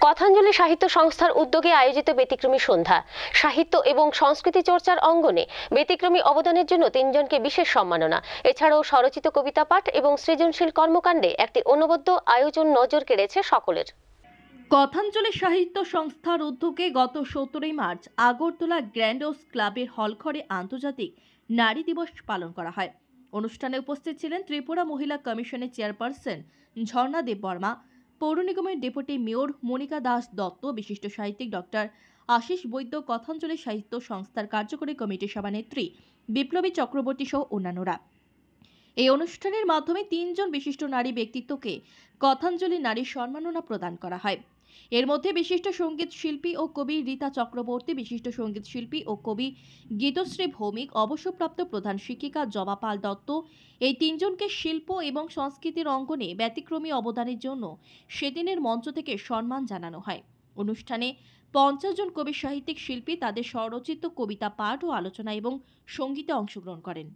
কথাঞ্জলি সাহিত্য সংস্থার উদ্যোগে আয়োজিত ব্যতিক্রমী সন্ধ্যা সাহিত্য এবং সংস্কৃতি চর্চার অঙ্গনে ব্যতিক্রমী অবদানের জন্য তিনজনকে বিশেষ সম্মাননা। এছাড়াও স্বরচিত কবিতা পাঠ এবং সৃজনশীল কর্মকাণ্ডে একটি অনবদ্য আয়োজন নজর কেড়েছে সকলের। কথাঞ্জলি সাহিত্য সংস্থার উদ্যোগে গত 17 মার্চ আগরতলা গ্র্যান্ডোস ক্লাবের হলঘরে আন্তর্জাতিক নারী দিবস পালন করা হয়। অনুষ্ঠানে উপস্থিত ছিলেন ত্রিপুরা মহিলা কমিশনের চেয়ারপারসন ঝর্ণা দেববর্মা, পৌর নিগমের ডেপুটি মেয়র মনিকা দাস দত্ত, বিশিষ্ট সাহিত্যিক ডক্টর আশিস বৈদ্য, কথাঞ্জলি সাহিত্য সংস্থার কার্যকরী কমিটির সভানেত্রী বিপ্লবী চক্রবর্তী সহ অন্যান্যরা। এই অনুষ্ঠানের মাধ্যমে 3 জন বিশিষ্ট নারী ব্যক্তিত্বকে কথাঞ্জলি নারী সম্মাননা প্রদান করা হয়। এর মধ্যে বিশিষ্ট সঙ্গীত শিল্পী ও কবি রীতা চক্রবর্তী, বিশিষ্ট সঙ্গীত শিল্পী ও কবি গীতশ্রী ভৌমিক, অবসরপ্রাপ্ত প্রধান শিক্ষিকা জবা পাল দত্ত, এই 3 জনকে শিল্প এবং সংস্কৃতির অঙ্গনে ব্যতিক্রমী অবদানের জন্য সেদিনের মঞ্চ থেকে সম্মান জানানো হয়। অনুষ্ঠানে 50 জন কবি সাহিত্যিক শিল্পী তাদের স্বরচিত কবিতা পাঠ ও আলোচনা এবং সঙ্গীতে অংশগ্রহণ করেন।